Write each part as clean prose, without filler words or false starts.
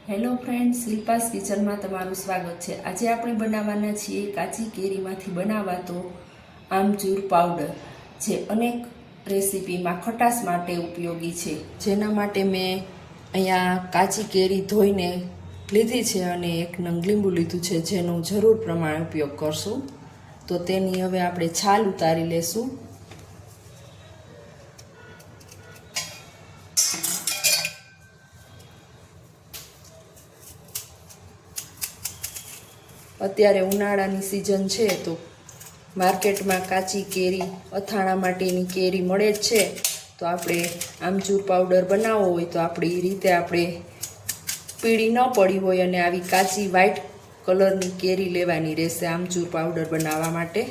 Hello friend, શિલ્પાસ કિચનમાં તમારું સ્વાગત છે। આજે આપણે બનાવવાના છીએ કાચી કેરીમાંથી બનાવાતો આમચૂર પાવડર, જે અનેક રેસીપીમાં ખટાશ માટે ઉપયોગી છે। જેના માટે મેં અહીંયા કાચી કેરી ધોઈને લીધી છે અને એક નંગ લીંબુ લીધું છે, જેનો જરૂર પ્રમાણે ઉપયોગ કરશું। તો તેની હવે આપણે છાલ ઉતારી લેશું। અત્યારે ઉનાળાની સિઝન છે, તો માર્કેટમાં કાચી કેરી અથાણા માટેની કેરી મળે જ છે। તો આપણે આમચૂર પાવડર બનાવવો હોય તો આપણી રીતે આપણે પીળી ન પડી હોય અને આવી કાચી વ્હાઈટ કલરની કેરી લેવાની રહેશે આમચૂર પાવડર બનાવવા માટે।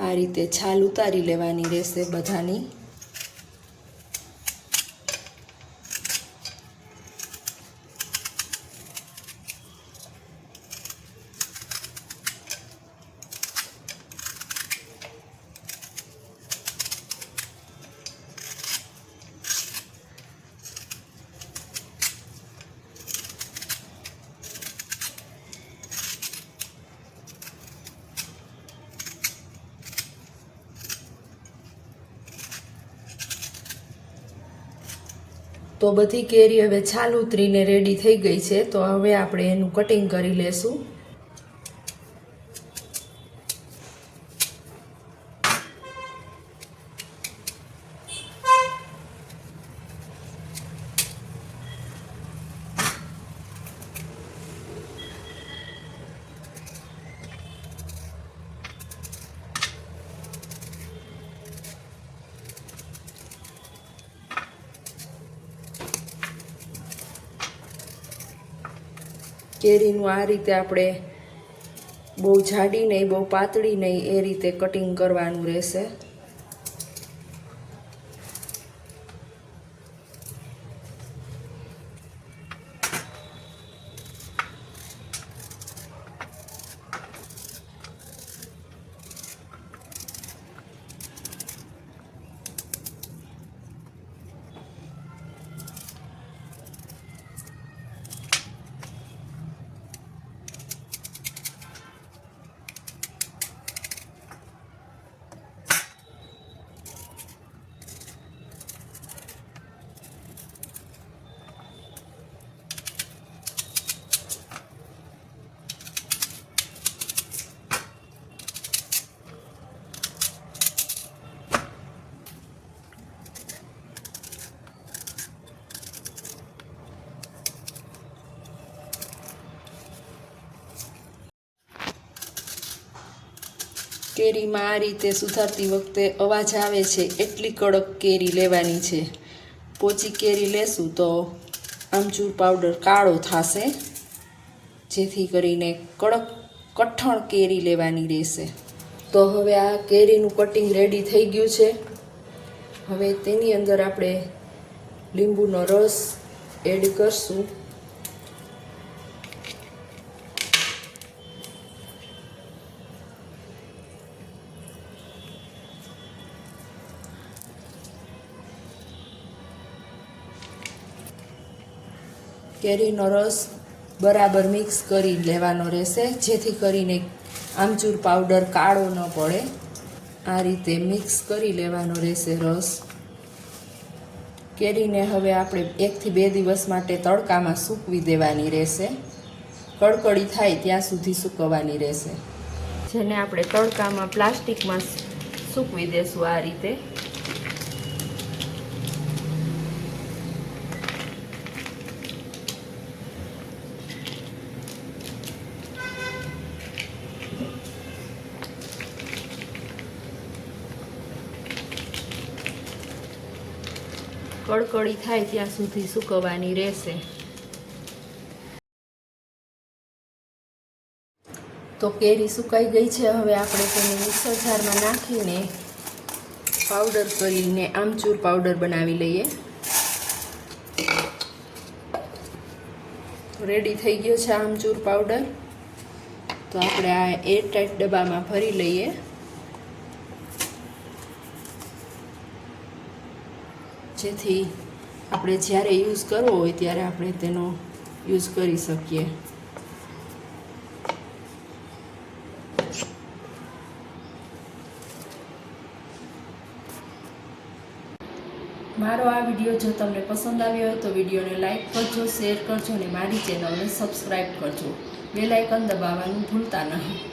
આ રીતે છાલ ઉતારી લેવાની રહેશે બધાની। તો બધી કેરી હવે છાલ ઉતરીને રેડી થઈ ગઈ છે। તો હવે આપણે એનું કટિંગ કરી લેશું। કેરીનું આ રીતે આપણે બહુ જાડી નહીં બહુ પાતળી નહીં એ રીતે કટિંગ કરવાનું રહેશે। કેરીમાં આ રીતે સુધારતી વખતે અવાજ આવે છે એટલી કડક કેરી લેવાની છે। પોચી કેરી લેશું તો આમચૂર પાવડર કાળો થશે, જેથી કરીને કડક કઠણ કેરી લેવાની રહેશે। તો હવે આ કેરીનું કટિંગ રેડી થઈ ગયું છે। હવે તેની અંદર આપણે લીંબુનો રસ એડ કરશું। કેરીનો રસ બરાબર મિક્સ કરી લેવાનો રહેશે, જેથી કરીને આમચૂર પાવડર કાળો ન પડે। આ રીતે મિક્સ કરી લેવાનો રહેશે રસ। કેરીને હવે આપણે 1 થી 2 દિવસ માટે તડકામાં સૂકવી દેવાની રહેશે। કડકડી થાય ત્યાં સુધી સૂકવવાની રહેશે, જેને આપણે તડકામાં પ્લાસ્ટિકમાં સૂકવી દેશું આ રીતે। કડકડી થાય ત્યાં સુધી સૂકવવાની રહેશે। તો કેરી સુકાઈ ગઈ છે. હવે આપણે તેને મિક્સર જારમાં નાખીને પાવડર કરીને આમચૂર પાવડર બનાવી લઈએ. રેડી થઈ ગયો છે આમચૂર પાવડર. તો આપણે આ એરટાઈટ ડબ્બામાં ભરી લઈએ. જેથી આપણે જ્યારે યુઝ કરવો હોય ત્યારે આપણે તેનો યુઝ કરી શકીએ. મારો આ વિડીયો જો તમને પસંદ આવ્યો હોય તો વિડીયોને લાઈક કરજો, શેર કરજો અને મારી ચેનલને સબસ્ક્રાઈબ કરજો. બેલ આઇકન દબાવવાનું ભૂલતા નહીં.